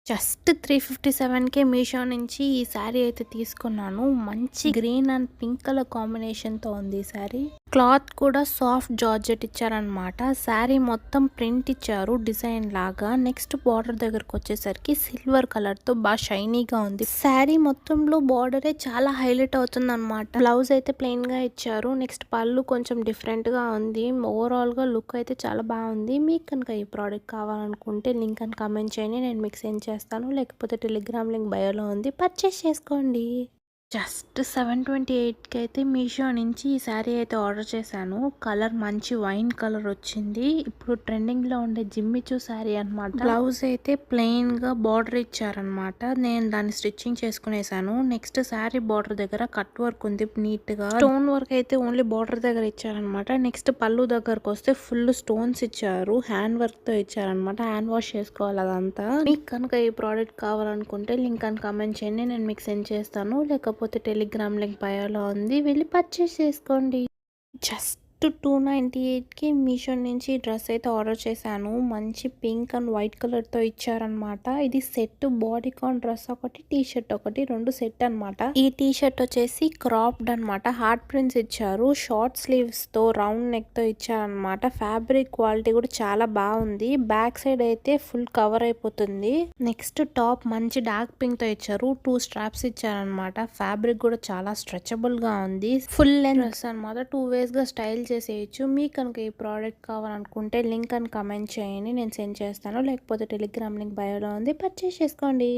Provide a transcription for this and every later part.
Just 357కే Meesho నుంచి ఈ శారీ అయితే తీసుకున్నాను. మంచి గ్రీన్ అండ్ పింక్ కలర్ కాంబినేషన్‌తో ఉంది ఈ శారీ. క్లాత్ కూడా సాఫ్ట్ జార్జెట్ ఇచ్చారనమాట. శారీ మొత్తం ప్రింట్ ఇచ్చారు డిజైన్ లాగా. నెక్స్ట్ బార్డర్ దగ్గరకు వచ్చేసరికి సిల్వర్ కలర్‌తో బాగా షైనీగా ఉంది. శారీ మొత్తంలో బార్డరే చాలా హైలైట్ అవుతుందన్నమాట. బ్లౌజ్ అయితే ప్లెయిన్‌గా ఇచ్చారు. నెక్స్ట్ పళ్ళు కొంచెం డిఫరెంట్‌గా ఉంది. ఓవరాల్‌గా లుక్ అయితే చాలా బాగుంది. మీకు కనుక ఈ ప్రోడక్ట్ కావాలనుకుంటే లింక్ అని కామెంట్ చేయండి. నేను మీకు సెండ్ చేస్తాను. లేకపోతే టెలిగ్రామ్ లింక్ బయోలో ఉంది. పర్చేస్ చేసుకోండి. జస్ట్ 728కి అయితే మీషో నుంచి ఈ శారీ అయితే ఆర్డర్ చేశాను. కలర్ మంచి వైన్ కలర్ వచ్చింది. ఇప్పుడు ట్రెండింగ్లో ఉండే జిమ్మిచూ శారీ అనమాట. బ్లౌజ్ అయితే ప్లెయిన్గా బార్డర్ ఇచ్చారనమాట. నేను దాన్ని స్టిచ్చింగ్ చేసుకునేసాను. నెక్స్ట్ శారీ బార్డర్ దగ్గర కట్ వర్క్ ఉంది నీట్గా. స్టోన్ వర్క్ అయితే ఓన్లీ బార్డర్ దగ్గర ఇచ్చారనమాట. నెక్స్ట్ పళ్ళు దగ్గరకు వస్తే ఫుల్ స్టోన్స్ ఇచ్చారు. హ్యాండ్ వర్క్తో ఇచ్చారనమాట. హ్యాండ్ వాష్ చేసుకోవాలి అదంతా. మీకు కనుక ఈ ప్రోడక్ట్ కావాలనుకుంటే లింక్ అని కామెంట్ చేయండి. నేను మీకు సెండ్ చేస్తాను. లేకపోతే టెలిగ్రామ్ లింక్ బయోలో ఉంది. వెళ్ళి పర్చేస్ చేసుకోండి. జస్ట్ 298కి మీషో నుంచి డ్రెస్ అయితే ఆర్డర్ చేశాను. మంచి పింక్ అండ్ వైట్ కలర్తో ఇచ్చారనమాట. ఇది సెట్ బాడీకాన్ డ్రెస్ ఒకటి, టీ షర్ట్ ఒకటి, రెండు సెట్ అనమాట. ఈ టీ షర్ట్ వచ్చేసి క్రాప్డ్ అనమాట. హార్ట్ ప్రింట్స్ ఇచ్చారు. షార్ట్ స్లీవ్స్తో రౌండ్ నెక్తో ఇచ్చారనమాట. ఫ్యాబ్రిక్ క్వాలిటీ కూడా చాలా బాగుంది. బ్యాక్ సైడ్ అయితే ఫుల్ కవర్ అయిపోతుంది. నెక్స్ట్ టాప్ మంచి డార్క్ పింక్తో ఇచ్చారు. 2 స్ట్రాప్స్ ఇచ్చారనమాట. ఫ్యాబ్రిక్ కూడా చాలా స్ట్రెచబుల్గా ఉంది. ఫుల్ లెంత్ డ్రెస్ అనమాట. 2 వేస్గా స్టైల్ చేసేయచ్చు. మీకు కనుక ఈ ప్రోడక్ట్ కావాలనుకుంటే లింక్ అని కమెంట్ చేయండి. నేను సెండ్ చేస్తాను. లేకపోతే టెలిగ్రామ్ లింక్ బయోలో ఉంది. పర్చేస్ చేసుకోండి.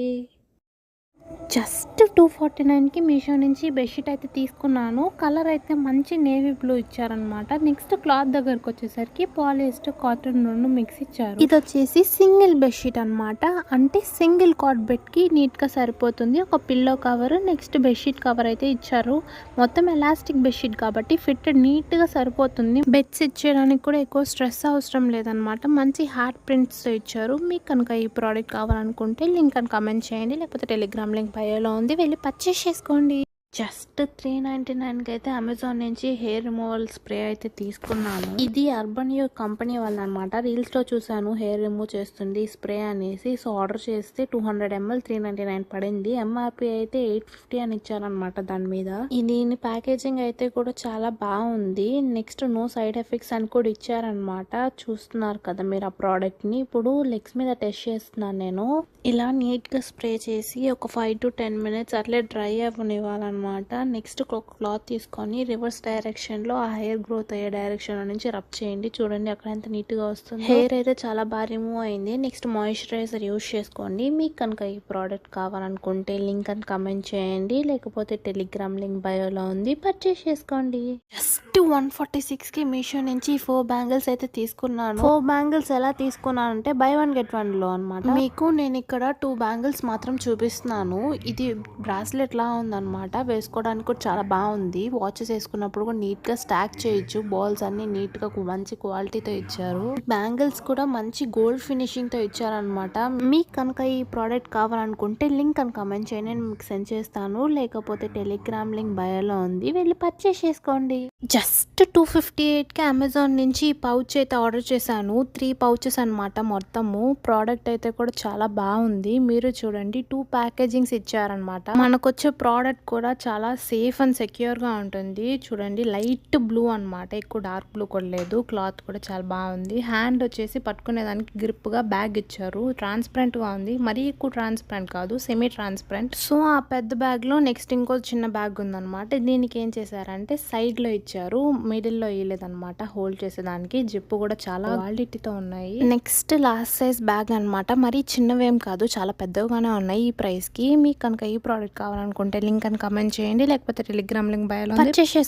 జస్ట్ 249కి మీషో నుంచి బెడ్షీట్ అయితే తీసుకున్నాను. కలర్ అయితే మంచి నేవీ బ్లూ ఇచ్చారనమాట. నెక్స్ట్ క్లాత్ దగ్గరకు వచ్చేసరికి పాలిస్టర్ కాటన్ రెండు మిక్స్ ఇచ్చారు. ఇది వచ్చేసి సింగిల్ బెడ్షీట్ అనమాట. అంటే సింగిల్ కాట్ బెడ్కి నీట్గా సరిపోతుంది. ఒక pillow cover, next bedsheet cover అయితే ఇచ్చారు. మొత్తం ఎలాస్టిక్ బెడ్షీట్ కాబట్టి ఫిట్టెడ్ నీట్గా సరిపోతుంది. బెడ్స్ ఇచ్చేయడానికి కూడా ఎక్కువ స్ట్రెస్ అవసరం లేదనమాట. మంచి హార్ట్ ప్రింట్స్తో ఇచ్చారు. మీకు కనుక ఈ ప్రోడక్ట్ కావాలనుకుంటే లింక్ అని కమెంట్ చేయండి. లేకపోతే టెలిగ్రామ్ లింక్ బయోలో ఉంది. వెళ్ళి పర్చేస్ చేసుకోండి. జస్ట్ 399కి అయితే అమెజాన్ నుంచి హెయిర్ రిమూవల్ స్ప్రే అయితే తీసుకున్నాను. ఇది అర్బన్ యూ కంపెనీ వాళ్ళ అనమాట. రీల్స్ లో చూసాను హెయిర్ రిమూవ్ చేస్తుంది స్ప్రే అనేసి. సో ఆర్డర్ చేస్తే 200 ml 399 పడింది. ఎంఆర్పి అయితే 850 అని ఇచ్చారనమాట దాని మీద. దీని ప్యాకేజింగ్ అయితే కూడా చాలా బాగుంది. నెక్స్ట్ నో సైడ్ ఎఫెక్ట్స్ అని కూడా ఇచ్చారనమాట. చూస్తున్నారు కదా మీరు ఆ ప్రోడక్ట్ ని. ఇప్పుడు లెగ్స్ మీద టెస్ట్ చేస్తున్నాను నేను. ఇలా నీట్ గా స్ప్రే చేసి ఒక 5 to 10 minutes అట్లే డ్రై అవ్వనివ్వాలన్నమాట. నెక్స్ట్ క్లాత్ తీసుకొని రివర్స్ డైరెక్షన్ లో ఆ హెయిర్ గ్రోత్ అయ్యే డైరెక్షన్ నుంచి రబ్ చేయండి. చూడండి అక్కడ ఎంత నీట్ గా వస్తుంది. హెయిర్ అయితే చాలా బాగా రిమూవ్ అయింది. నెక్స్ట్ మాయిశ్చరైజర్ యూజ్ చేసుకోండి. మీకు కనుక ఈ ప్రోడక్ట్ కావాలనుకుంటే లింక్ అని కమెంట్ చేయండి. లేకపోతే టెలిగ్రామ్ లింక్ బయోలో ఉంది. పర్చేస్ చేసుకోండి. జస్ట్ 146కి మీషో నుంచి 4 బ్యాంగిల్స్ అయితే తీసుకున్నాను. 4 బ్యాంగిల్స్ ఎలా తీసుకున్నాను అంటే బై 1 get 1 లో అనమాట. మీకు నేను ఇక్కడ 2 బ్యాంగిల్స్ మాత్రం చూపిస్తున్నాను. ఇది బ్రాస్లెట్ లా ఉందన్నమాట. వేసుకోవడానికి కూడా చాలా బాగుంది. వాచెస్ వేసుకున్నప్పుడు కూడా నీట్ గా స్టాక్ చేయొచ్చు. బాల్స్ అన్ని నీట్ గా మంచి క్వాలిటీతో ఇచ్చారు. బ్యాంగిల్స్ కూడా మంచి గోల్డ్ ఫినిషింగ్ తో ఇచ్చారనమాట. మీకు కనుక ఈ ప్రోడక్ట్ కావాలనుకుంటే లింక్ అని కమెంట్ చేయండి. నేను మీకు సెండ్ చేస్తాను. లేకపోతే టెలిగ్రామ్ లింక్ బయోలో ఉంది. వెళ్ళి పర్చేస్ చేసుకోండి. జస్ట్ 258కి అమెజాన్ నుంచి ఈ పౌచ్ అయితే ఆర్డర్ చేశాను. 3 పౌచెస్ అనమాట మొత్తము. ప్రోడక్ట్ అయితే కూడా చాలా బాగుంది. మీరు చూడండి 2 ప్యాకేజింగ్స్ ఇచ్చారనమాట. మనకు వచ్చే ప్రోడక్ట్ కూడా చాలా సేఫ్ అండ్ సెక్యూర్ గా ఉంటుంది. చూడండి లైట్ బ్లూ అనమాట. ఎక్కువ డార్క్ బ్లూ కూడా లేదు. క్లాత్ కూడా చాలా బాగుంది. హ్యాండ్ వచ్చేసి పట్టుకునేదానికి గ్రిప్ గా బ్యాగ్ ఇచ్చారు. ట్రాన్స్పరెంట్ గా ఉంది. మరీ ఎక్కువ ట్రాన్స్పరెంట్ కాదు, సెమీ ట్రాన్స్పరెంట్. సో ఆ పెద్ద బ్యాగ్ లో నెక్స్ట్ ఇంకో చిన్న బ్యాగ్ ఉందన్నమాట. దీనికి ఏం చేశారంటే సైడ్ లో ఇచ్చారు, మిడిల్ లో ఇయ్యలేదన్నమాట. హోల్డ్ చేసేదానికి జిప్ కూడా చాలా క్వాలిటీతో ఉన్నాయి. నెక్స్ట్ లాస్ట్ సైజ్ బ్యాగ్ అనమాట. మరీ చిన్నవేం కాదు, చాలా పెద్దగానే ఉన్నాయి ఈ ప్రైస్ కి. మీకు కనుక ఈ ప్రోడక్ట్ కావాలనుకుంటే లింక్ అని కమెంట్ చేయండి. లేకపోతే టెలిగ్రామ్ లింక్ బయోలో పర్చేస్ చేసుకోండి.